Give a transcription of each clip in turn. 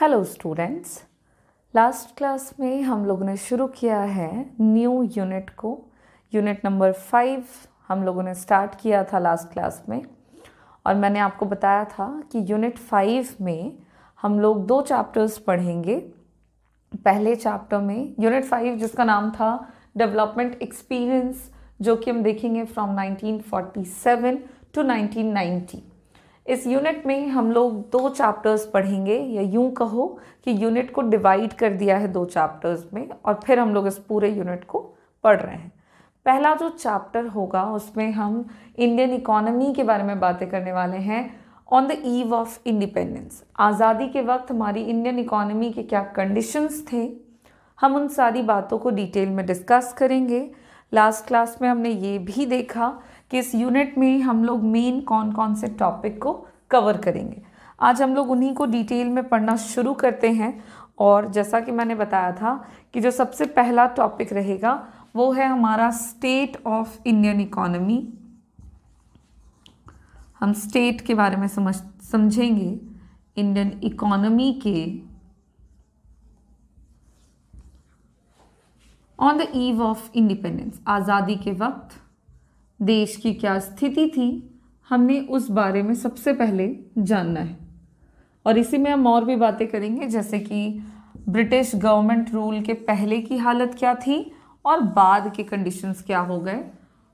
Hello students, last class में हम लोगों ने शुरू किया है न्यू यूनिट को। यूनिट नंबर 5 हम लोगों ने स्टार्ट किया था लास्ट क्लास में, और मैंने आपको बताया था कि यूनिट 5 में हम लोग 2 चैप्टर्स पढ़ेंगे। पहले चैप्टर में यूनिट 5 जिसका नाम था डेवलपमेंट एक्सपीरियंस, जो कि हम देखेंगे फ्रॉम 1947 टू 1990। इस यूनिट में हम लोग 2 चैप्टर्स पढ़ेंगे, या यूं कहो कि यूनिट को डिवाइड कर दिया है 2 चैप्टर्स में, और फिर हम लोग इस पूरे यूनिट को पढ़ रहे हैं। पहला जो चैप्टर होगा उसमें हम इंडियन इकोनॉमी के बारे में बातें करने वाले हैं। On the eve of independence, आज़ादी के वक्त हमारी इंडियन इकोनॉमी के क्या कंडीशंस थे, हम उन सारी बातों को डिटेल में डिस्कस करेंगे। लास्ट क्लास में हमने ये भी देखा कि इस यूनिट में हम लोग मेन कौन कौन से टॉपिक को कवर करेंगे। आज हम लोग उन्हीं को डिटेल में पढ़ना शुरू करते हैं। और जैसा कि मैंने बताया था कि जो सबसे पहला टॉपिक रहेगा वो है हमारा स्टेट ऑफ इंडियन इकोनॉमी। हम स्टेट के बारे में समझेंगे, इंडियन इकोनॉमी के on the eve of independence, आज़ादी के वक्त देश की क्या स्थिति थी, हमने उस बारे में सबसे पहले जानना है। और इसी में हम और भी बातें करेंगे, जैसे कि ब्रिटिश गवर्नमेंट रूल के पहले की हालत क्या थी और बाद के कंडीशंस क्या हो गए,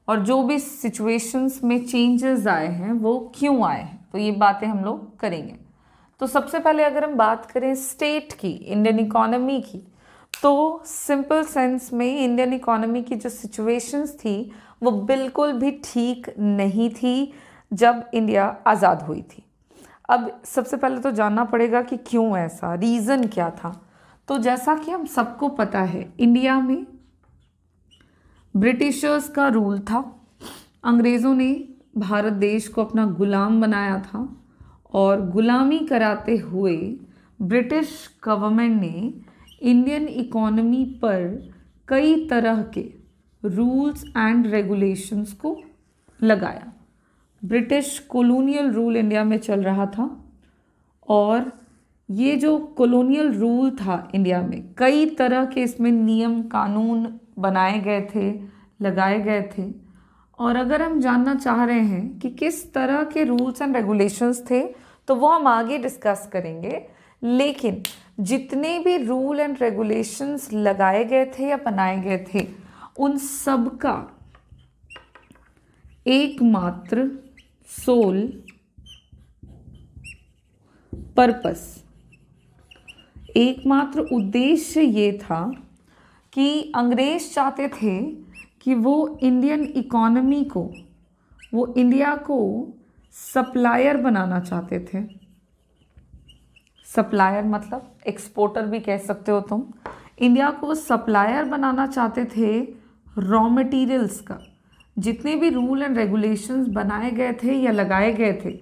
और जो भी सिचुएशंस में चेंजेस आए हैं वो क्यों आए हैं, तो ये बातें हम लोग करेंगे। तो सबसे पहले अगर हम बात करें स्टेट की, इंडियन इकोनॉमी की, तो सिंपल सेंस में इंडियन इकोनॉमी की जो सिचुएशंस थी वो बिल्कुल भी ठीक नहीं थी जब इंडिया आज़ाद हुई थी। अब सबसे पहले तो जानना पड़ेगा कि क्यों ऐसा, रीज़न क्या था। तो जैसा कि हम सबको पता है, इंडिया में ब्रिटिशर्स का रूल था। अंग्रेज़ों ने भारत देश को अपना गुलाम बनाया था, और गुलामी कराते हुए ब्रिटिश गवर्नमेंट ने इंडियन इकोनॉमी पर कई तरह के रूल्स एंड रेगुलेशंस को लगाया। ब्रिटिश कॉलोनियल रूल इंडिया में चल रहा था, और ये जो कॉलोनियल रूल था इंडिया में, कई तरह के इसमें नियम कानून बनाए गए थे, लगाए गए थे। और अगर हम जानना चाह रहे हैं कि किस तरह के रूल्स एंड रेगुलेशंस थे, तो वो हम आगे डिस्कस करेंगे। लेकिन जितने भी रूल एंड रेगुलेशंस लगाए गए थे या बनाए गए थे, उन सब का एकमात्र सोल पर्पस, एकमात्र उद्देश्य ये था कि अंग्रेज चाहते थे कि वो इंडियन इकोनॉमी को, वो इंडिया को सप्लायर बनाना चाहते थे। सप्लायर मतलब एक्सपोर्टर भी कह सकते हो तुम। इंडिया को सप्लायर बनाना चाहते थे रॉ मटेरियल्स का। जितने भी रूल एंड रेगुलेशंस बनाए गए थे या लगाए गए थे,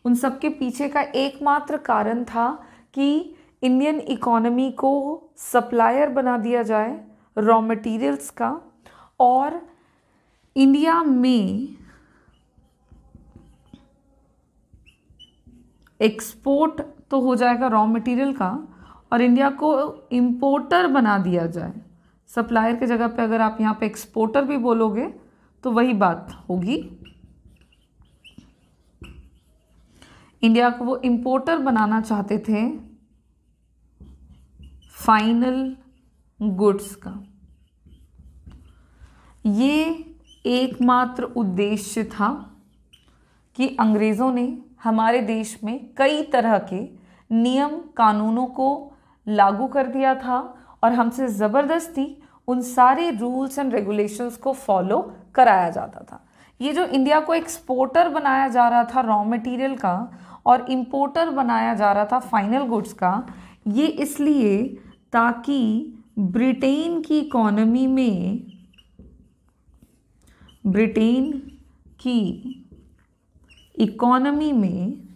उन सब के पीछे का एकमात्र कारण था कि इंडियन इकोनॉमी को सप्लायर बना दिया जाए रॉ मटेरियल्स का, और इंडिया में एक्सपोर्ट तो हो जाएगा रॉ मटेरियल का, और इंडिया को इंपोर्टर बना दिया जाए। सप्लायर के जगह पे अगर आप यहाँ पे एक्सपोर्टर भी बोलोगे तो वही बात होगी। इंडिया को वो इंपोर्टर बनाना चाहते थे फाइनल गुड्स का। ये एकमात्र उद्देश्य था कि अंग्रेज़ों ने हमारे देश में कई तरह के नियम कानूनों को लागू कर दिया था, और हमसे ज़बरदस्ती उन सारे रूल्स एंड रेगुलेशंस को फॉलो कराया जाता था। ये जो इंडिया को एक्सपोर्टर बनाया जा रहा था रॉ मटेरियल का, और इंपोर्टर बनाया जा रहा था फाइनल गुड्स का, ये इसलिए ताकि ब्रिटेन की इकोनॉमी में, ब्रिटेन की इकोनॉमी में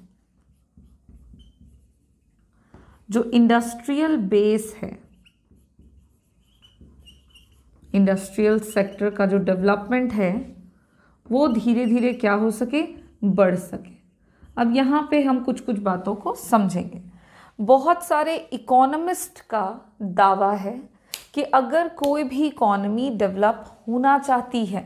जो इंडस्ट्रियल बेस है, इंडस्ट्रियल सेक्टर का जो डेवलपमेंट है, वो धीरे धीरे क्या हो सके, बढ़ सके। अब यहाँ पे हम कुछ कुछ बातों को समझेंगे। बहुत सारे इकोनॉमिस्ट का दावा है कि अगर कोई भी इकॉनमी डेवलप होना चाहती है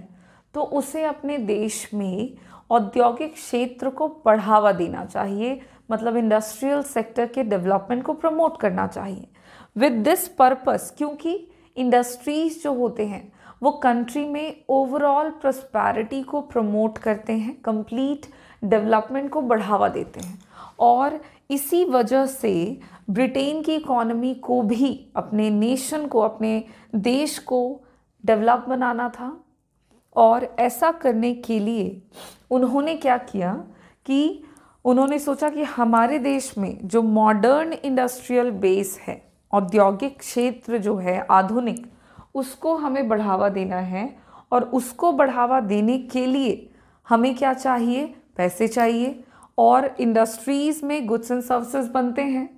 तो उसे अपने देश में औद्योगिक क्षेत्र को बढ़ावा देना चाहिए, मतलब इंडस्ट्रियल सेक्टर के डेवलपमेंट को प्रमोट करना चाहिए। विद दिस पर्पस, क्योंकि इंडस्ट्रीज जो होते हैं वो कंट्री में ओवरऑल प्रॉस्पेरिटी को प्रमोट करते हैं, कंप्लीट डेवलपमेंट को बढ़ावा देते हैं। और इसी वजह से ब्रिटेन की इकॉनमी को भी अपने नेशन को, अपने देश को डेवलप बनाना था। और ऐसा करने के लिए उन्होंने क्या किया कि उन्होंने सोचा कि हमारे देश में जो मॉडर्न इंडस्ट्रियल बेस है, औद्योगिक क्षेत्र जो है आधुनिक, उसको हमें बढ़ावा देना है। और उसको बढ़ावा देने के लिए हमें क्या चाहिए? पैसे चाहिए। और इंडस्ट्रीज़ में गुड्स एंड सर्विसेज बनते हैं,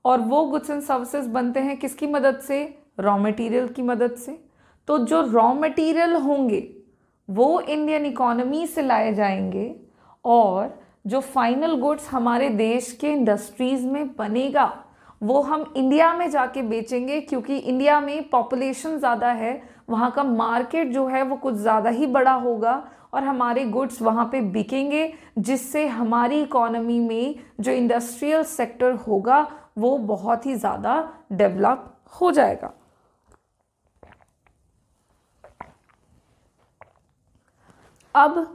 और वो गुड्स एंड सर्विसेज बनते हैं किसकी मदद से? रॉ मटेरियल की मदद से। तो जो रॉ मटेरियल होंगे वो इंडियन इकोनॉमी से लाए जाएंगे, और जो फाइनल गुड्स हमारे देश के इंडस्ट्रीज़ में बनेगा वो हम इंडिया में जाके बेचेंगे, क्योंकि इंडिया में पॉपुलेशन ज़्यादा है, वहाँ का मार्केट जो है वो कुछ ज़्यादा ही बड़ा होगा और हमारे गुड्स वहाँ पे बिकेंगे, जिससे हमारी इकोनॉमी में जो इंडस्ट्रियल सेक्टर होगा वो बहुत ही ज़्यादा डेवलप हो जाएगा। अब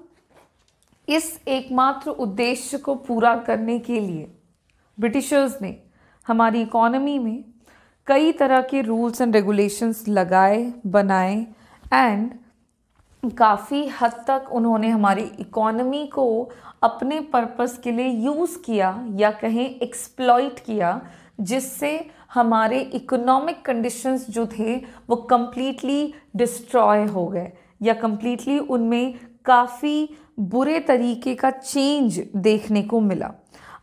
इस एकमात्र उद्देश्य को पूरा करने के लिए ब्रिटिशर्स ने हमारी इकोनॉमी में कई तरह के रूल्स एंड रेगुलेशंस लगाए, बनाए, एंड काफ़ी हद तक उन्होंने हमारी इकोनॉमी को अपने पर्पस के लिए यूज़ किया, या कहें एक्सप्लॉइट किया, जिससे हमारे इकोनॉमिक कंडीशंस जो थे वो कम्प्लीटली डिस्ट्रॉय हो गए, या कम्प्लीटली उनमें काफ़ी बुरे तरीके का चेंज देखने को मिला।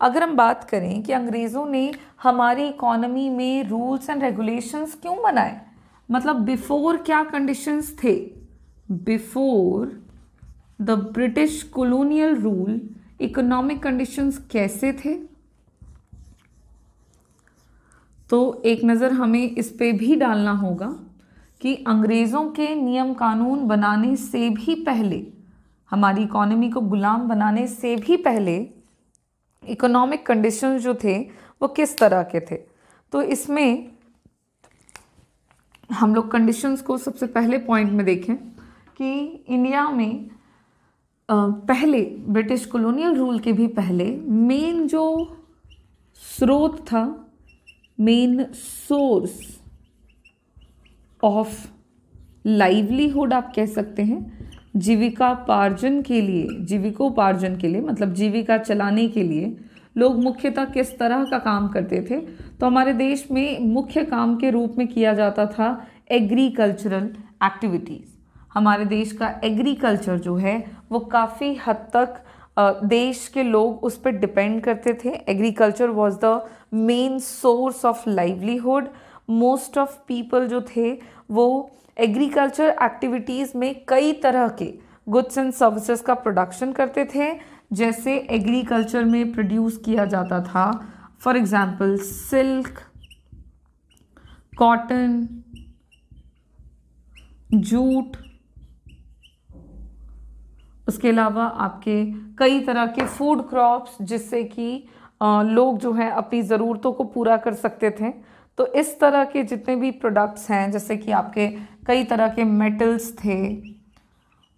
अगर हम बात करें कि अंग्रेज़ों ने हमारी इकोनॉमी में रूल्स एंड रेगुलेशंस क्यों बनाए, मतलब बिफोर क्या कंडीशंस थे? Before the British colonial rule economic conditions कैसे थे? तो एक नज़र हमें इस पे भी डालना होगा कि अंग्रेज़ों के नियम कानून बनाने से भी पहले, हमारी इकोनॉमी को गुलाम बनाने से भी पहले इकोनॉमिक कंडीशंस जो थे वो किस तरह के थे। तो इसमें हम लोग कंडीशंस को सबसे पहले पॉइंट में देखें कि इंडिया में पहले ब्रिटिश कॉलोनियल रूल के भी पहले मेन जो स्रोत था, मेन सोर्स ऑफ लाइवलीहुड आप कह सकते हैं, जीविकोपार्जन के लिए मतलब जीविका चलाने के लिए लोग मुख्यतः किस तरह का काम करते थे? तो हमारे देश में मुख्य काम के रूप में किया जाता था एग्रीकल्चरल एक्टिविटीज़। हमारे देश का एग्रीकल्चर जो है वो काफ़ी हद तक देश के लोग उस पर डिपेंड करते थे। Agriculture was the main source of livelihood. Most of people जो थे वो एग्रीकल्चर एक्टिविटीज़ में कई तरह के गुड्स एंड सर्विसेज का प्रोडक्शन करते थे। जैसे एग्रीकल्चर में प्रोड्यूस किया जाता था for example silk, cotton, jute, उसके अलावा आपके कई तरह के फूड क्रॉप्स, जिससे कि लोग जो है अपनी ज़रूरतों को पूरा कर सकते थे। तो इस तरह के जितने भी प्रोडक्ट्स हैं, जैसे कि आपके कई तरह के मेटल्स थे,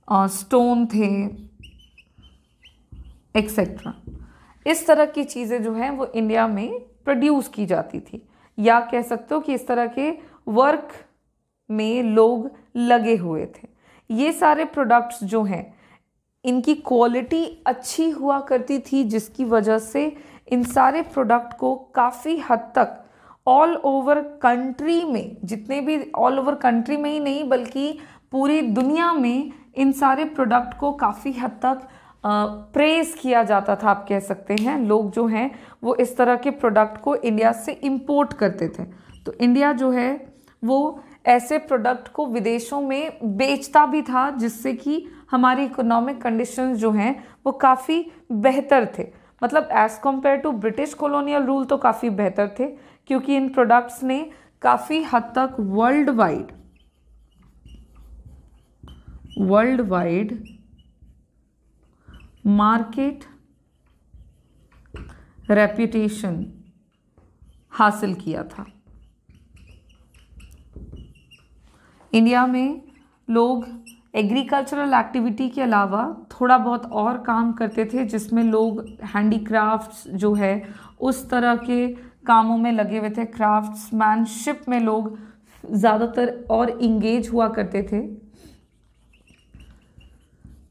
स्टोन थे, एक्सेट्रा, इस तरह की चीज़ें जो हैं वो इंडिया में प्रोड्यूस की जाती थी, या कह सकते हो कि इस तरह के वर्क में लोग लगे हुए थे। ये सारे प्रोडक्ट्स जो हैं इनकी क्वालिटी अच्छी हुआ करती थी, जिसकी वजह से इन सारे प्रोडक्ट को काफ़ी हद तक ऑल ओवर कंट्री में, जितने भी ऑल ओवर कंट्री में ही नहीं बल्कि पूरी दुनिया में इन सारे प्रोडक्ट को काफ़ी हद तक प्रेज़ किया जाता था, आप कह सकते हैं। लोग जो हैं वो इस तरह के प्रोडक्ट को इंडिया से इंपोर्ट करते थे। तो इंडिया जो है वो ऐसे प्रोडक्ट को विदेशों में बेचता भी था, जिससे कि हमारी इकोनॉमिक कंडीशंस जो हैं वो काफ़ी बेहतर थे। मतलब as compare to British colonial rule तो काफ़ी बेहतर थे, क्योंकि इन प्रोडक्ट्स ने काफ़ी हद तक वर्ल्ड वाइड मार्केट रेप्यूटेशन हासिल किया था। इंडिया में लोग एग्रीकल्चरल एक्टिविटी के अलावा थोड़ा बहुत और काम करते थे, जिसमें लोग हैंडीक्राफ्ट्स जो है उस तरह के कामों में लगे हुए थे। क्राफ्ट्समैनशिप में लोग ज़्यादातर और इंगेज हुआ करते थे,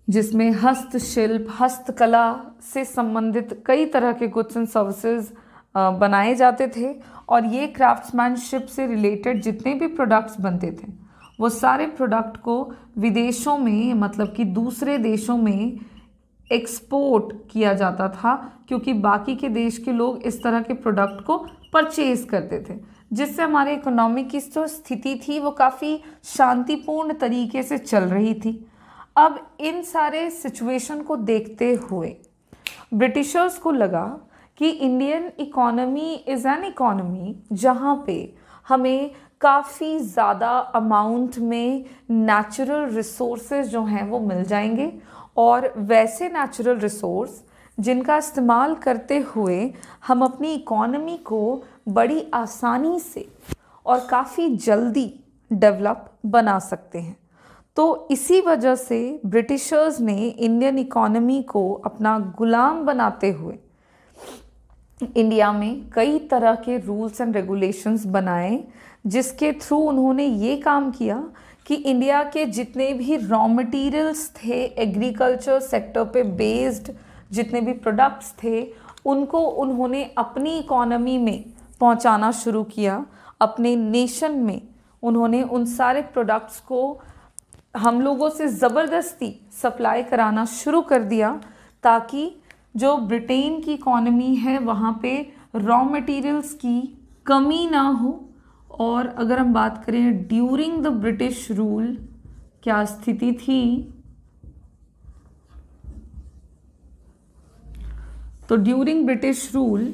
जिसमें हस्तशिल्प, हस्तकला से संबंधित कई तरह के गुड्स एंड सर्विसेज बनाए जाते थे। और ये क्राफ्ट्समैनशिप से रिलेटेड जितने भी प्रोडक्ट्स बनते थे वो सारे प्रोडक्ट को विदेशों में, मतलब कि दूसरे देशों में एक्सपोर्ट किया जाता था, क्योंकि बाकी के देश के लोग इस तरह के प्रोडक्ट को परचेज करते थे, जिससे हमारे इकोनॉमी की जो स्थिति थी वो काफ़ी शांतिपूर्ण तरीके से चल रही थी। अब इन सारे सिचुएशन को देखते हुए ब्रिटिशर्स को लगा कि Indian economy is an economy जहाँ पे हमें काफ़ी ज़्यादा अमाउंट में नेचुरल रिसोर्सेज जो हैं वो मिल जाएंगे, और वैसे नेचुरल रिसोर्स जिनका इस्तेमाल करते हुए हम अपनी इकोनॉमी को बड़ी आसानी से और काफ़ी जल्दी डेवलप बना सकते हैं। तो इसी वजह से ब्रिटिशर्स ने इंडियन इकोनॉमी को अपना गुलाम बनाते हुए इंडिया में कई तरह के रूल्स एंड रेगुलेशंस बनाए, जिसके थ्रू उन्होंने ये काम किया कि इंडिया के जितने भी रॉ मटेरियल्स थे, एग्रीकल्चर सेक्टर पे बेस्ड जितने भी प्रोडक्ट्स थे, उनको उन्होंने अपनी इकोनॉमी में पहुंचाना शुरू किया। अपने नेशन में उन्होंने उन सारे प्रोडक्ट्स को हम लोगों से ज़बरदस्ती सप्लाई कराना शुरू कर दिया, ताकि जो ब्रिटेन की इकोनॉमी है वहाँ पे रॉ मटेरियल्स की कमी ना हो। और अगर हम बात करें ड्यूरिंग द ब्रिटिश रूल क्या स्थिति थी, तो ड्यूरिंग ब्रिटिश रूल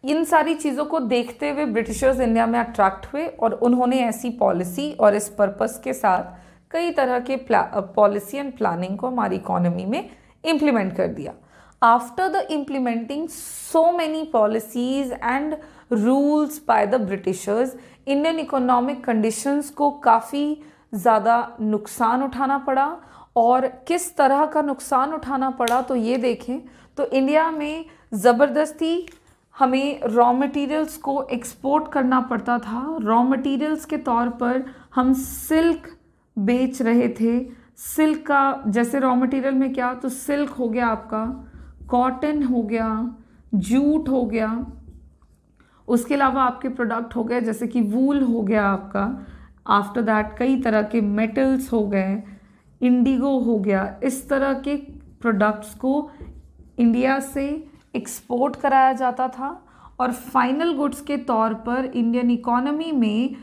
इन सारी चीज़ों को देखते हुए ब्रिटिशर्स इंडिया में अट्रैक्ट हुए, और उन्होंने ऐसी पॉलिसी और इस पर्पस के साथ कई तरह के पॉलिसी एंड प्लानिंग को हमारी इकोनॉमी में इम्प्लीमेंट कर दिया। After the implementing so many policies and rules by the Britishers, Indian economic conditions को काफ़ी ज़्यादा नुकसान उठाना पड़ा। और किस तरह का नुकसान उठाना पड़ा तो ये देखें, तो इंडिया में ज़बरदस्ती हमें रॉ मटेरियल्स को एक्सपोर्ट करना पड़ता था। रॉ मटेरियल्स के तौर पर हम सिल्क बेच रहे थे। सिल्क का जैसे रॉ मटेरियल में क्या, तो सिल्क हो गया आपका, कॉटन हो गया, जूट हो गया, उसके अलावा आपके प्रोडक्ट हो गए जैसे कि वूल हो गया आपका। आफ्टर दैट कई तरह के मेटल्स हो गए, इंडिगो हो गया। इस तरह के प्रोडक्ट्स को इंडिया से एक्सपोर्ट कराया जाता था, और फाइनल गुड्स के तौर पर इंडियन इकोनॉमी में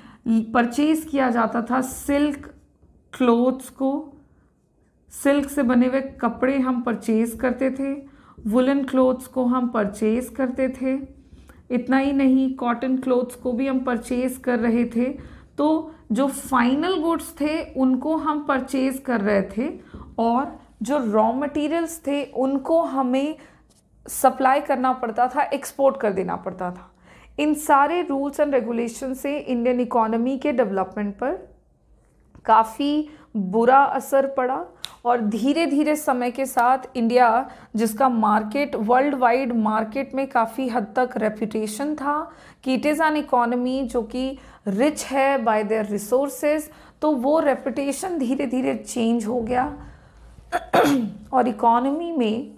परचेज किया जाता था सिल्क क्लोथ्स को। सिल्क से बने हुए कपड़े हम परचेज करते थे, वुलन क्लोथ्स को हम परचेज करते थे। इतना ही नहीं, कॉटन क्लोथ्स को भी हम परचेज कर रहे थे। तो जो फाइनल गुड्स थे उनको हम परचेज कर रहे थे, और जो रॉ मटेरियल्स थे उनको हमें सप्लाई करना पड़ता था, एक्सपोर्ट कर देना पड़ता था। इन सारे रूल्स एंड रेगुलेशन से इंडियन इकोनॉमी के डेवलपमेंट पर काफ़ी बुरा असर पड़ा, और धीरे धीरे समय के साथ इंडिया, जिसका मार्केट वर्ल्ड वाइड मार्केट में काफ़ी हद तक रेपुटेशन था कि इट इज़ एन इकोनॉमी जो कि रिच है बाय देयर रिसोर्सेज, तो वो रेपुटेशन धीरे धीरे चेंज हो गया और इकोनॉमी में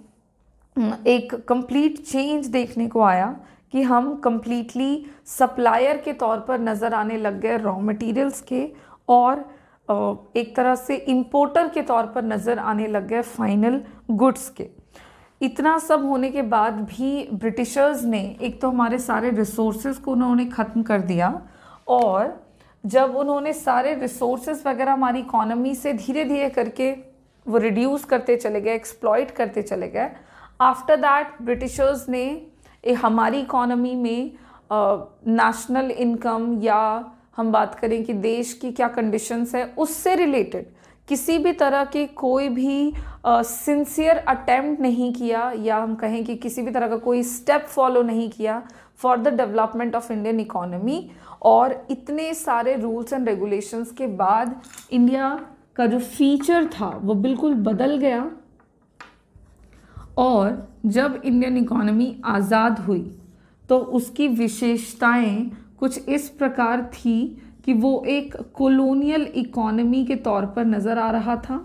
एक कंप्लीट चेंज देखने को आया कि हम कंप्लीटली सप्लायर के तौर पर नज़र आने लग गए रॉ मटेरियल्स के, और एक तरह से इंपोर्टर के तौर पर नज़र आने लग गए फाइनल गुड्स के। इतना सब होने के बाद भी ब्रिटिशर्स ने एक तो हमारे सारे रिसोर्सेज को उन्होंने ख़त्म कर दिया, और जब उन्होंने सारे रिसोर्सेज वगैरह हमारी इकोनॉमी से धीरे धीरे करके वो रिड्यूस करते चले गए, एक्सप्लॉइट करते चले गए, आफ्टर दैट ब्रिटिशर्स ने हमारी इकोनॉमी में नेशनल इनकम या हम बात करें कि देश की क्या कंडीशंस है उससे रिलेटेड किसी भी तरह की कोई भी सिंसियर अटेम्प्ट नहीं किया, या हम कहें कि किसी भी तरह का कोई स्टेप फॉलो नहीं किया for the development of Indian economy. और इतने सारे रूल्स एंड रेगुलेशंस के बाद इंडिया का जो फीचर था वो बिल्कुल बदल गया। और जब इंडियन इकोनॉमी आज़ाद हुई तो उसकी विशेषताएं कुछ इस प्रकार थी कि वो एक कॉलोनियल इकोनॉमी के तौर पर नज़र आ रहा था।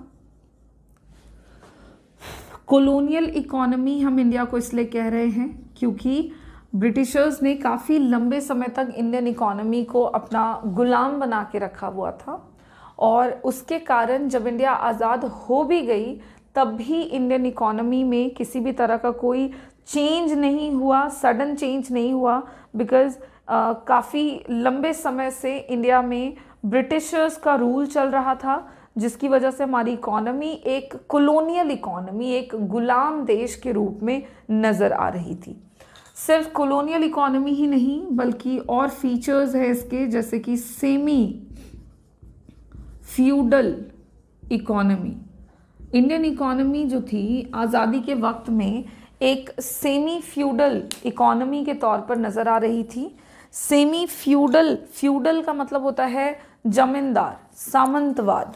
कॉलोनियल इकोनॉमी हम इंडिया को इसलिए कह रहे हैं क्योंकि ब्रिटिशर्स ने काफ़ी लंबे समय तक इंडियन इकोनॉमी को अपना गुलाम बना के रखा हुआ था, और उसके कारण जब इंडिया आज़ाद हो भी गई तब भी इंडियन इकोनॉमी में किसी भी तरह का कोई चेंज नहीं हुआ, सडन चेंज नहीं हुआ, बिकॉज़ काफ़ी लंबे समय से इंडिया में ब्रिटिशर्स का रूल चल रहा था, जिसकी वजह से हमारी इकोनॉमी एक कॉलोनियल इकोनॉमी, एक गुलाम देश के रूप में नज़र आ रही थी। सिर्फ कॉलोनियल इकोनॉमी ही नहीं बल्कि और फीचर्स है इसके, जैसे कि semi feudal economy. Indian economy जो थी आज़ादी के वक्त में एक सेमी फ्यूडल इकोनॉमी के तौर पर नज़र आ रही थी। सेमी फ्यूडल, फ्यूडल का मतलब होता है जमींदार, सामंतवाद।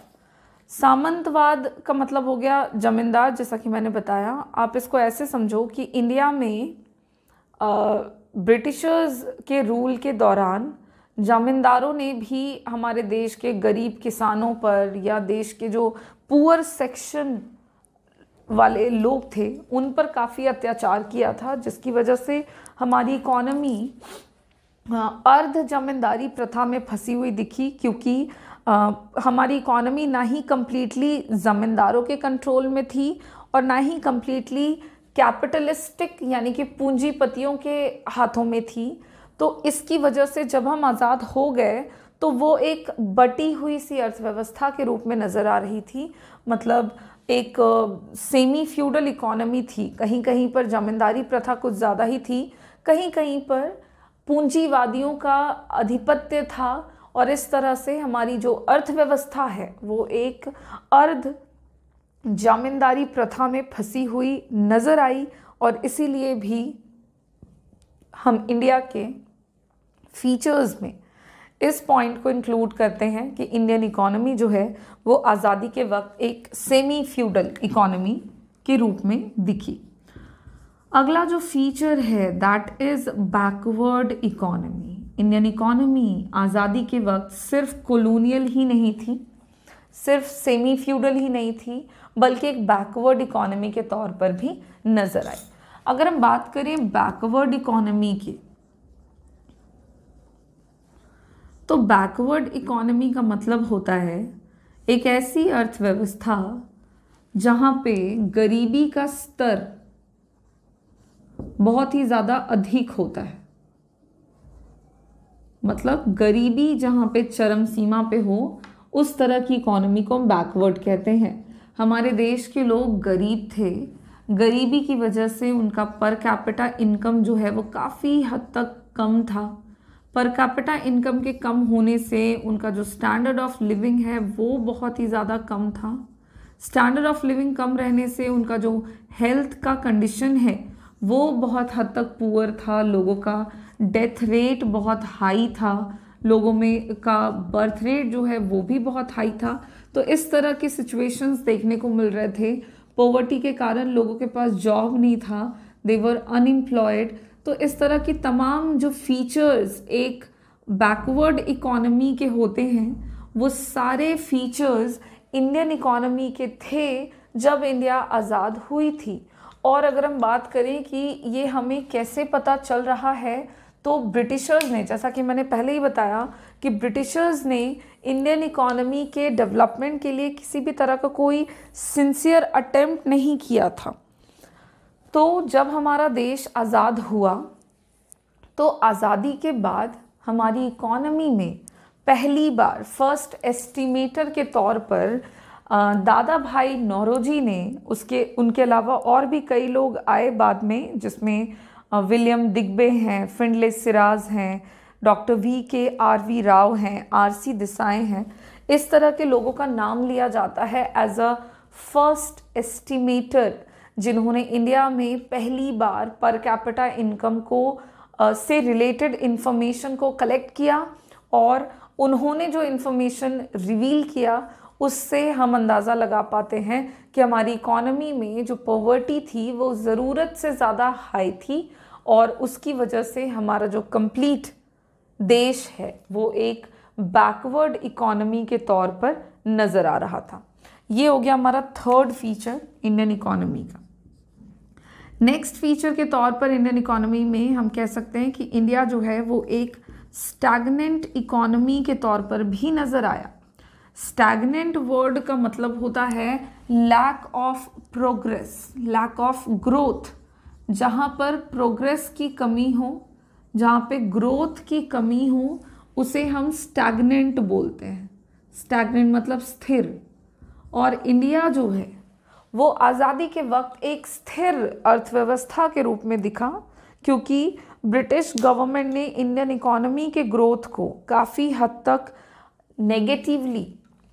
सामंतवाद का मतलब हो गया जमींदार, जैसा कि मैंने बताया। आप इसको ऐसे समझो कि इंडिया में ब्रिटिशर्स के रूल के दौरान जमींदारों ने भी हमारे देश के गरीब किसानों पर या देश के जो पुअर सेक्शन वाले लोग थे उन पर काफ़ी अत्याचार किया था, जिसकी वजह से हमारी इकोनॉमी अर्ध जमींदारी प्रथा में फंसी हुई दिखी, क्योंकि हमारी इकोनॉमी ना ही कम्प्लीटली ज़मींदारों के कंट्रोल में थी और ना ही कम्प्लीटली कैपिटलिस्टिक यानी कि पूंजीपतियों के हाथों में थी। तो इसकी वजह से जब हम आज़ाद हो गए तो वो एक बटी हुई सी अर्थव्यवस्था के रूप में नज़र आ रही थी। मतलब एक सेमी फ्यूडल इकोनॉमी थी, कहीं कहीं पर जमींदारी प्रथा कुछ ज़्यादा ही थी, कहीं कहीं पर पूंजीवादियों का आधिपत्य था, और इस तरह से हमारी जो अर्थव्यवस्था है वो एक अर्ध जमींदारी प्रथा में फंसी हुई नज़र आई। और इसीलिए भी हम इंडिया के फीचर्स में इस पॉइंट को इंक्लूड करते हैं कि इंडियन इकोनॉमी जो है वो आज़ादी के वक्त एक सेमी फ्यूडल इकोनॉमी के रूप में दिखी। अगला जो फीचर है that is backward economy. Indian economy आज़ादी के वक्त सिर्फ कॉलोनियल ही नहीं थी, सिर्फ सेमी फ्यूडल ही नहीं थी, बल्कि एक बैकवर्ड इकोनॉमी के तौर पर भी नज़र आई। अगर हम बात करें बैकवर्ड इकोनॉमी की, तो बैकवर्ड इकोनॉमी का मतलब होता है एक ऐसी अर्थव्यवस्था जहाँ पे गरीबी का स्तर बहुत ही ज़्यादा अधिक होता है। मतलब गरीबी जहाँ पे चरम सीमा पे हो उस तरह की इकोनॉमी को हम बैकवर्ड कहते हैं। हमारे देश के लोग गरीब थे, गरीबी की वजह से उनका पर कैपिटा इनकम जो है वो काफ़ी हद तक कम था। पर कैपिटा इनकम के कम होने से उनका जो स्टैंडर्ड ऑफ लिविंग है वो बहुत ही ज़्यादा कम था। स्टैंडर्ड ऑफ लिविंग कम रहने से उनका जो हेल्थ का कंडीशन है वो बहुत हद तक पुअर था। लोगों का डेथ रेट बहुत हाई था, लोगों में का बर्थ रेट जो है वो भी बहुत हाई था। तो इस तरह की सिचुएशंस देखने को मिल रहे थे। पॉवर्टी के कारण लोगों के पास जॉब नहीं था, दे वर अनएम्प्लॉयड। तो इस तरह की तमाम जो फीचर्स एक बैकवर्ड इकोनॉमी के होते हैं वो सारे फीचर्स इंडियन इकोनॉमी के थे जब इंडिया आज़ाद हुई थी। और अगर हम बात करें कि ये हमें कैसे पता चल रहा है, तो ब्रिटिशर्स ने, जैसा कि मैंने पहले ही बताया कि ब्रिटिशर्स ने इंडियन इकोनॉमी के डेवलपमेंट के लिए किसी भी तरह का कोई सिंसियर अटेम्प्ट नहीं किया था। तो जब हमारा देश आज़ाद हुआ तो आज़ादी के बाद हमारी इकोनॉमी में पहली बार फर्स्ट एस्टिमेटर के तौर पर दादा भाई नौरोजी ने उनके अलावा और भी कई लोग आए बाद में, जिसमें विलियम दिग्बे हैं, फिंडले सिराज हैं, डॉक्टर VKRV राव हैं, RC देसाई हैं। इस तरह के लोगों का नाम लिया जाता है एज अ फर्स्ट एस्टिमेटर, जिन्होंने इंडिया में पहली बार पर कैपिटा इनकम को से रिलेटेड इंफॉर्मेशन को कलेक्ट किया, और उन्होंने जो इंफॉर्मेशन रिवील किया उससे हम अंदाज़ा लगा पाते हैं कि हमारी इकॉनमी में जो पॉवर्टी थी वो ज़रूरत से ज़्यादा हाई थी, और उसकी वजह से हमारा जो कंप्लीट देश है वो एक बैकवर्ड इकॉनमी के तौर पर नज़र आ रहा था। ये हो गया हमारा थर्ड फीचर इंडियन इकॉनमी का। नेक्स्ट फीचर के तौर पर इंडियन इकॉनमी में हम कह सकते हैं कि इंडिया जो है वो एक स्टैग्नेंट इकॉनमी के तौर पर भी नज़र आया। स्टैग्नेंट वर्ड का मतलब होता है lack of progress, lack of growth. जहाँ पर प्रोग्रेस की कमी हो, जहाँ पे ग्रोथ की कमी हो, उसे हम स्टैग्नेंट बोलते हैं। स्टैग्नेंट मतलब स्थिर। और इंडिया जो है वो आज़ादी के वक्त एक स्थिर अर्थव्यवस्था के रूप में दिखा, क्योंकि ब्रिटिश गवर्नमेंट ने इंडियन इकॉनमी के ग्रोथ को काफ़ी हद तक नेगेटिवली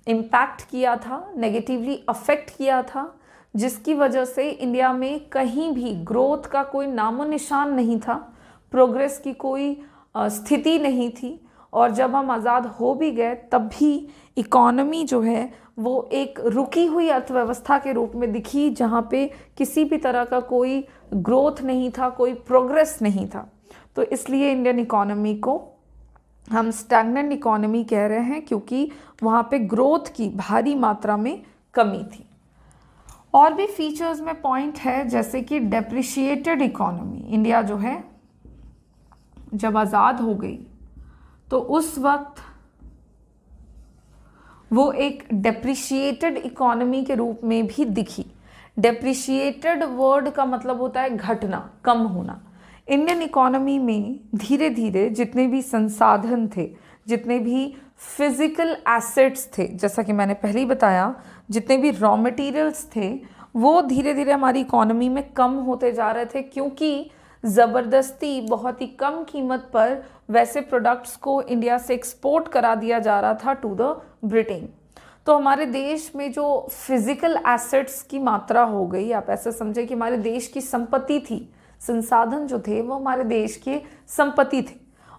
इम्पैक्ट किया था, नेगेटिवली अफेक्ट किया था, जिसकी वजह से इंडिया में कहीं भी ग्रोथ का कोई नामो निशान नहीं था, प्रोग्रेस की कोई स्थिति नहीं थी। और जब हम आज़ाद हो भी गए तब भी इकॉनमी जो है वो एक रुकी हुई अर्थव्यवस्था के रूप में दिखी, जहाँ पे किसी भी तरह का कोई ग्रोथ नहीं था, कोई प्रोग्रेस नहीं था। तो इसलिए इंडियन इकॉनमी को हम स्टैग्नेंट इकॉनमी कह रहे हैं, क्योंकि वहाँ पे ग्रोथ की भारी मात्रा में कमी थी। और भी फीचर्स में पॉइंट है, जैसे कि डेप्रिशिएटेड इकॉनमी। इंडिया जो है जब आज़ाद हो गई तो उस वक्त वो एक डेप्रिशिएटेड इकॉनमी के रूप में भी दिखी। डेप्रिशिएटेड वर्ड का मतलब होता है घटना, कम होना। इंडियन इकॉनमी में धीरे धीरे जितने भी संसाधन थे, जितने भी फिजिकल एसेट्स थे, जैसा कि मैंने पहले ही बताया, जितने भी रॉ मटेरियल्स थे, वो धीरे धीरे हमारी इकॉनमी में कम होते जा रहे थे, क्योंकि ज़बरदस्ती बहुत ही कम कीमत पर वैसे प्रोडक्ट्स को इंडिया से एक्सपोर्ट करा दिया जा रहा था टू द ब्रिटेन। तो हमारे देश में जो फिजिकल एसेट्स की मात्रा हो गई, आप ऐसे समझे कि हमारे देश की संपत्ति थी, संसाधन जो थे वो हमारे देश के संपत्ति थे,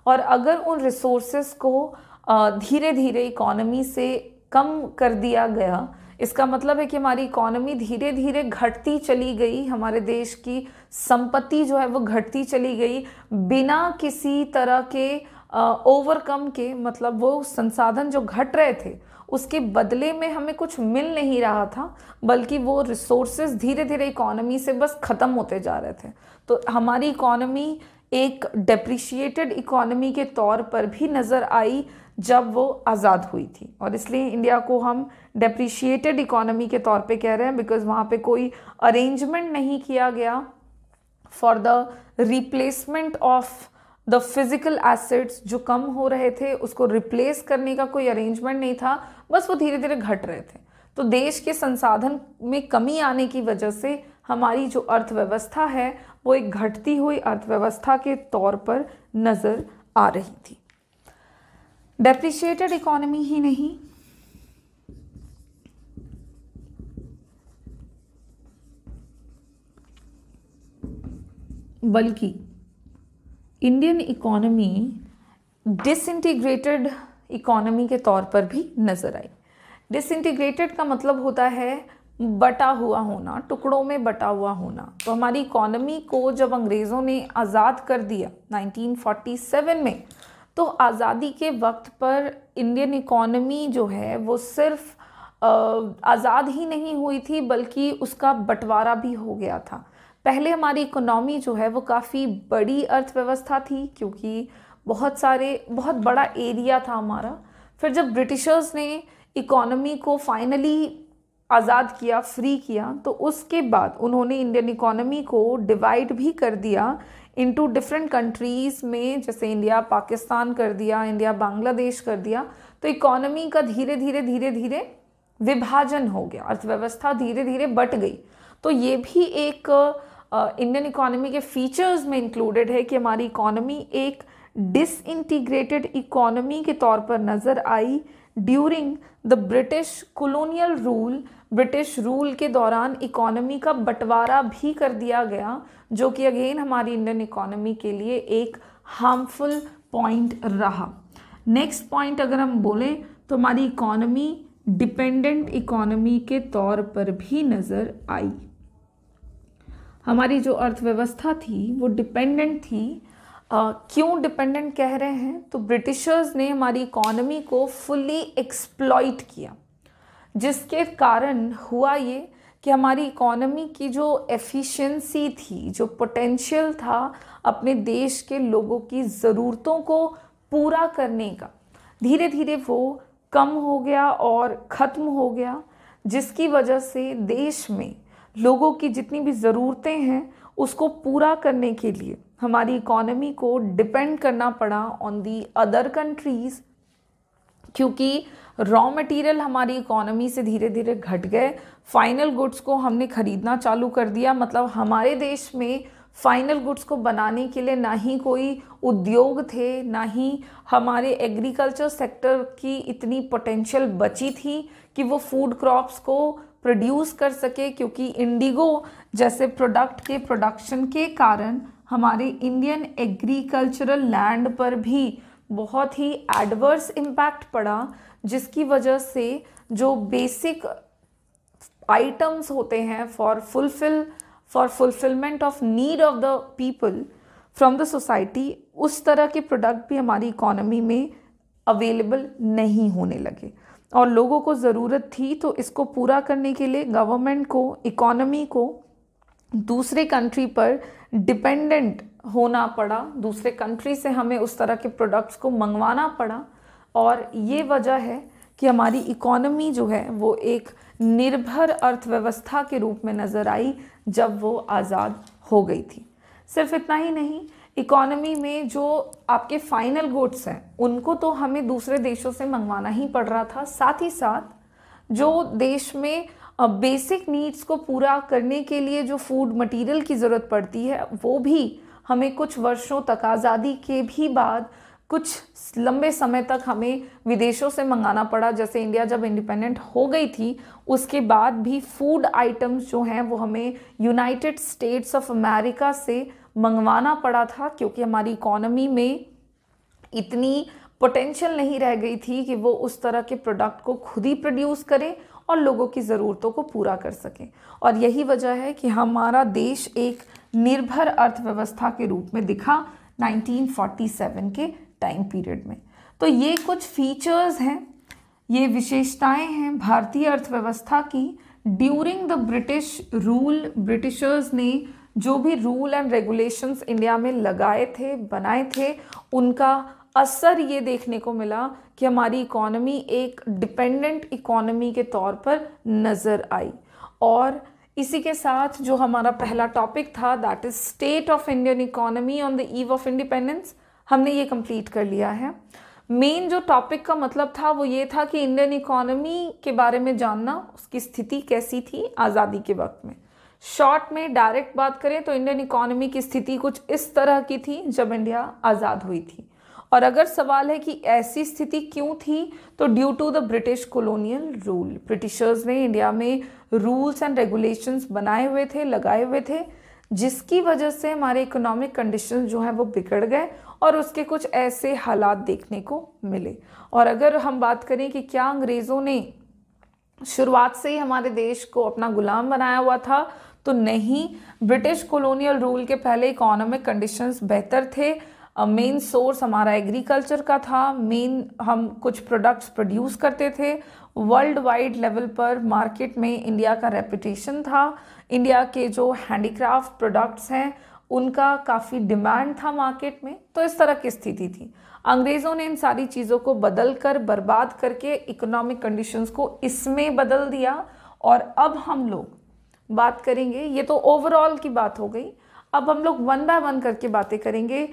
और अगर उन रिसोर्सेस को धीरे धीरे इकॉनमी से कम कर दिया गया, इसका मतलब है कि हमारी इकॉनमी धीरे धीरे घटती चली गई, हमारे देश की संपत्ति जो है वो घटती चली गई बिना किसी तरह के ओवरकम के। मतलब वो संसाधन जो घट रहे थे उसके बदले में हमें कुछ मिल नहीं रहा था, बल्कि वो रिसोर्सेज धीरे धीरे इकॉनमी से बस ख़त्म होते जा रहे थे। तो हमारी इकॉनमी एक डेप्रिशिएटेड इकॉनमी के तौर पर भी नज़र आई जब वो आज़ाद हुई थी, और इसलिए इंडिया को हम डेप्रिशिएटेड इकॉनमी के तौर पे कह रहे हैं, बिकॉज वहाँ पे कोई अरेंजमेंट नहीं किया गया for the replacement of the physical assets जो कम हो रहे थे, उसको रिप्लेस करने का कोई अरेंजमेंट नहीं था, बस वो धीरे धीरे घट रहे थे। तो देश के संसाधन में कमी आने की वजह से हमारी जो अर्थव्यवस्था है वो एक घटती हुई अर्थव्यवस्था के तौर पर नज़र आ रही थी। डेप्रिशिएटेड इकॉनमी ही नहीं, बल्कि इंडियन इकॉनमी डिसइंटीग्रेटेड इकॉनमी के तौर पर भी नज़र आई। डिसइंटीग्रेटेड का मतलब होता है बटा हुआ होना, टुकड़ों में बटा हुआ होना। तो हमारी इकॉनमी को जब अंग्रेज़ों ने आज़ाद कर दिया 1947 में, तो आज़ादी के वक्त पर इंडियन इकॉनमी जो है वो सिर्फ आज़ाद ही नहीं हुई थी, बल्कि उसका बंटवारा भी हो गया था। पहले हमारी इकोनॉमी जो है वो काफ़ी बड़ी अर्थव्यवस्था थी, क्योंकि बहुत बड़ा एरिया था हमारा। फिर जब ब्रिटिशर्स ने इकोनॉमी को फाइनली आज़ाद किया, फ्री किया, तो उसके बाद उन्होंने इंडियन इकोनॉमी को डिवाइड भी कर दिया इनटू डिफरेंट कंट्रीज़ में, जैसे इंडिया पाकिस्तान कर दिया, इंडिया बांग्लादेश कर दिया। तो इकोनॉमी का धीरे धीरे विभाजन हो गया, अर्थव्यवस्था धीरे धीरे बट गई। तो ये भी एक इंडियन इकोनॉमी के फीचर्स में इंक्लूडेड है कि हमारी इकोनॉमी एक डिसइंटीग्रेटेड इकोनॉमी के तौर पर नज़र आई during the British colonial rule. British rule के दौरान इकोनॉमी का बंटवारा भी कर दिया गया, जो कि अगेन हमारी इंडियन इकोनॉमी के लिए एक हार्मफुल पॉइंट रहा। नेक्स्ट पॉइंट अगर हम बोलें तो हमारी इकोनॉमी डिपेंडेंट इकोनॉमी के तौर पर भी नज़र आई। हमारी जो अर्थव्यवस्था थी वो डिपेंडेंट थी। क्यों डिपेंडेंट कह रहे हैं? तो ब्रिटिशर्स ने हमारी इकोनॉमी को फुल्ली एक्सप्लॉइट किया, जिसके कारण हुआ ये कि हमारी इकोनॉमी की जो एफिशिएंसी थी, जो पोटेंशियल था अपने देश के लोगों की ज़रूरतों को पूरा करने का, धीरे धीरे वो कम हो गया और ख़त्म हो गया, जिसकी वजह से देश में लोगों की जितनी भी ज़रूरतें हैं उसको पूरा करने के लिए हमारी इकोनॉमी को डिपेंड करना पड़ा ऑन दी अदर कंट्रीज़, क्योंकि रॉ मटेरियल हमारी इकोनॉमी से धीरे धीरे घट गए। फाइनल गुड्स को हमने ख़रीदना चालू कर दिया, मतलब हमारे देश में फाइनल गुड्स को बनाने के लिए ना ही कोई उद्योग थे, ना ही हमारे एग्रीकल्चर सेक्टर की इतनी पोटेंशियल बची थी कि वो फूड क्रॉप्स को प्रोड्यूस कर सके, क्योंकि इंडिगो जैसे प्रोडक्ट के प्रोडक्शन के कारण हमारे इंडियन एग्रीकल्चरल लैंड पर भी बहुत ही एडवर्स इम्पैक्ट पड़ा, जिसकी वजह से जो बेसिक आइटम्स होते हैं for fulfilment of need of the people from the society, उस तरह के प्रोडक्ट भी हमारी इकोनॉमी में अवेलेबल नहीं होने लगे और लोगों को ज़रूरत थी। तो इसको पूरा करने के लिए गवर्नमेंट को इकोनॉमी को दूसरे कंट्री पर डिपेंडेंट होना पड़ा, दूसरे कंट्री से हमें उस तरह के प्रोडक्ट्स को मंगवाना पड़ा। और ये वजह है कि हमारी इकोनॉमी जो है वो एक निर्भर अर्थव्यवस्था के रूप में नज़र आई जब वो आज़ाद हो गई थी। सिर्फ इतना ही नहीं, इकोनॉमी में जो आपके फाइनल गुड्स हैं उनको तो हमें दूसरे देशों से मंगवाना ही पड़ रहा था, साथ ही साथ जो देश में बेसिक नीड्स को पूरा करने के लिए जो फूड मटेरियल की ज़रूरत पड़ती है वो भी हमें कुछ वर्षों तक, आज़ादी के भी बाद कुछ लंबे समय तक हमें विदेशों से मंगाना पड़ा। जैसे इंडिया जब इंडिपेंडेंट हो गई थी उसके बाद भी फूड आइटम्स जो हैं वो हमें यूनाइटेड स्टेट्स ऑफ अमेरिका से मंगवाना पड़ा था, क्योंकि हमारी इकोनॉमी में इतनी पोटेंशियल नहीं रह गई थी कि वो उस तरह के प्रोडक्ट को खुद ही प्रोड्यूस करें और लोगों की ज़रूरतों को पूरा कर सकें। और यही वजह है कि हमारा देश एक निर्भर अर्थव्यवस्था के रूप में दिखा 1947 के टाइम पीरियड में। तो ये कुछ फीचर्स हैं, ये विशेषताएं हैं भारतीय अर्थव्यवस्था की during the British rule. Britishers ने जो भी रूल एंड रेगुलेशंस इंडिया में लगाए थे, बनाए थे, उनका असर ये देखने को मिला कि हमारी इकोनॉमी एक डिपेंडेंट इकोनॉमी के तौर पर नज़र आई। और इसी के साथ जो हमारा पहला टॉपिक था, that is state of Indian economy on the eve of independence, हमने ये कंप्लीट कर लिया है। मेन जो टॉपिक का मतलब था वो ये था कि इंडियन इकोनॉमी के बारे में जानना, उसकी स्थिति कैसी थी आज़ादी के वक्त में। शॉर्ट में डायरेक्ट बात करें तो इंडियन इकोनॉमी की स्थिति कुछ इस तरह की थी जब इंडिया आज़ाद हुई थी। और अगर सवाल है कि ऐसी स्थिति क्यों थी, तो due to the British colonial rule. Britishers ने इंडिया में रूल्स एंड रेगुलेशंस बनाए हुए थे, लगाए हुए थे, जिसकी वजह से हमारे इकोनॉमिक कंडीशंस जो है वो बिगड़ गए और उसके कुछ ऐसे हालात देखने को मिले। और अगर हम बात करें कि क्या अंग्रेज़ों ने शुरुआत से ही हमारे देश को अपना गुलाम बनाया हुआ था, तो नहीं। ब्रिटिश कॉलोनियल रूल के पहले इकोनॉमिक कंडीशंस बेहतर थे। मेन सोर्स हमारा एग्रीकल्चर का था, मेन हम कुछ प्रोडक्ट्स प्रोड्यूस करते थे। वर्ल्ड वाइड लेवल पर मार्केट में इंडिया का रेपुटेशन था। इंडिया के जो हैंडीक्राफ्ट प्रोडक्ट्स हैं उनका काफ़ी डिमांड था मार्केट में। तो इस तरह की स्थिति थी। अंग्रेज़ों ने इन सारी चीज़ों को बदल कर, बर्बाद करके इकोनॉमिक कंडीशंस को इसमें बदल दिया। और अब हम लोग बात करेंगे, ये तो ओवरऑल की बात हो गई, अब हम लोग वन बाय वन करके बातें करेंगे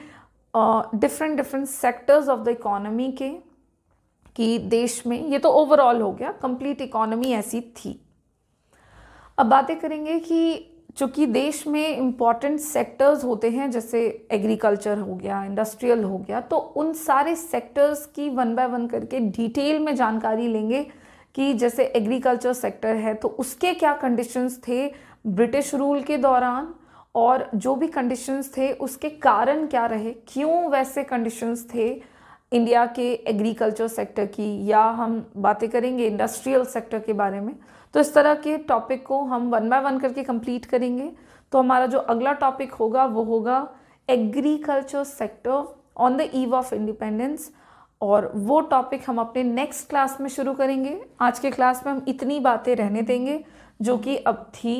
different sectors of the economy के, कि देश में, ये तो ओवरऑल हो गया, कंप्लीट इकोनॉमी ऐसी थी। अब बातें करेंगे कि चूँकि देश में इम्पॉर्टेंट सेक्टर्स होते हैं, जैसे एग्रीकल्चर हो गया, इंडस्ट्रियल हो गया, तो उन सारे सेक्टर्स की वन बाय वन करके डिटेल में जानकारी लेंगे कि जैसे एग्रीकल्चर सेक्टर है तो उसके क्या कंडीशंस थे ब्रिटिश रूल के दौरान, और जो भी कंडीशंस थे उसके कारण क्या रहे, क्यों वैसे कंडीशंस थे इंडिया के एग्रीकल्चर सेक्टर की, या हम बातें करेंगे इंडस्ट्रियल सेक्टर के बारे में। तो इस तरह के टॉपिक को हम वन बाय वन करके कंप्लीट करेंगे। तो हमारा जो अगला टॉपिक होगा वो होगा agriculture sector on the eve of independence, और वो टॉपिक हम अपने नेक्स्ट क्लास में शुरू करेंगे। आज के क्लास में हम इतनी बातें रहने देंगे जो कि अब थी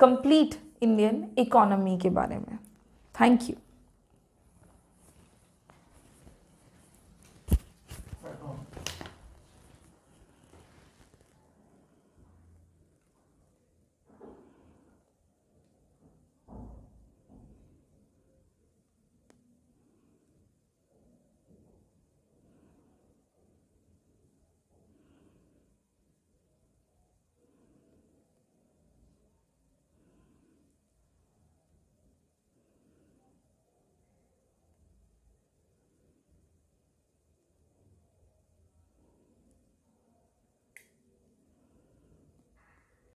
कंप्लीट इंडियन इकोनॉमी के बारे में। Thank you.